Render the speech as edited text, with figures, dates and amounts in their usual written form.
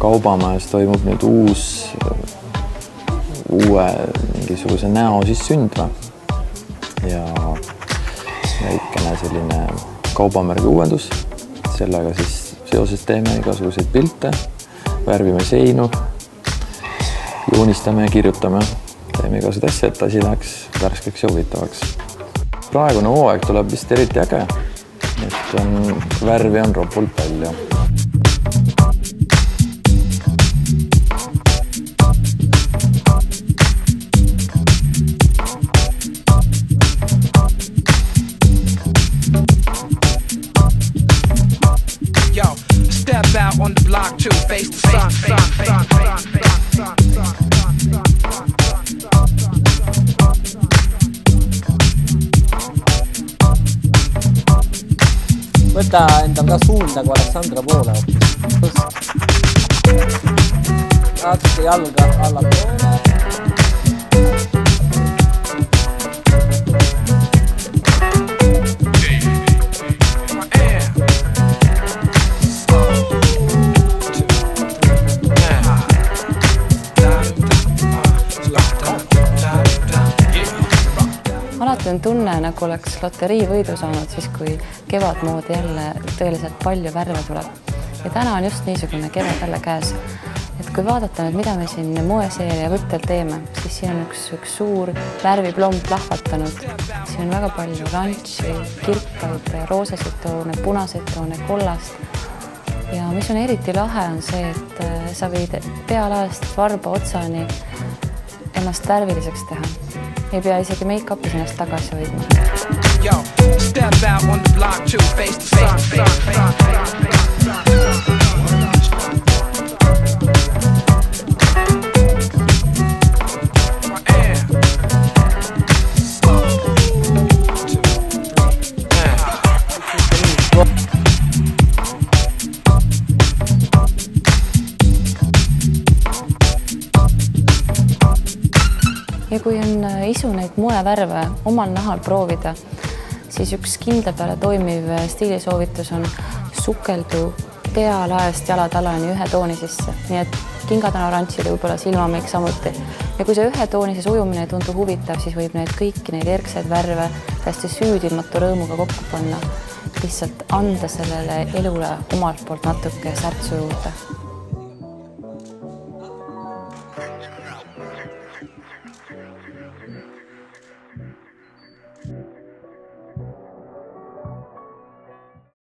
Kaubamajas toimub nüüd uue mingisuguse näo siis sündma ja väikene selline kaubamärgi uuendus. Sellega siis seoses teeme igasuguseid pilte, värvime seinu, joonistame ja kirjutame. Teeme igasuguseid asja, et asi läheks värskeks ja huvitavaks. Praegune hooaeg tuleb vist eriti äge, et värvi on ropult palju. On the block to face the sun. Võta endal ka suunda kui Aleksandra poole. Natuke jalga alla poole. Alati on tunne, nagu oleks loterii võidu saanud siis, kui kevad moodi jälle tõeliselt palju värve tuleb. Ja täna on just niisugune kevad jälle käes. Et kui vaadata nüüd, mida me siin moeseeria võttel teeme, siis siin on üks suur värviplomb lahvatanud. Siin on väga palju rantsi, kirkaid, roosasid toone, punaseid toone, kollast. Ja mis on eriti lahe on see, et sa võid pealaest varba otsani ennast värviliseks teha. Ei pea isegi make-upis ennast tagasi hoidma. Yo, step out on the block to face the sun. Ja kui on isu neid moevärve omal nahal proovida, siis üks kindla peale toimiv stiilisoovitus on sukeldu pealaest jalatalani ühe tooni sisse. Nii et kingad on oranžid ja võib-olla silmameik samuti. Ja kui see ühe toonises ujumine ei tundu huvitav, siis võib kõiki neid ergseid värve täiesti süüdimatu rõõmuga kokku panna. Lihtsalt anda sellele elule omalt poolt natuke särtsu juurde.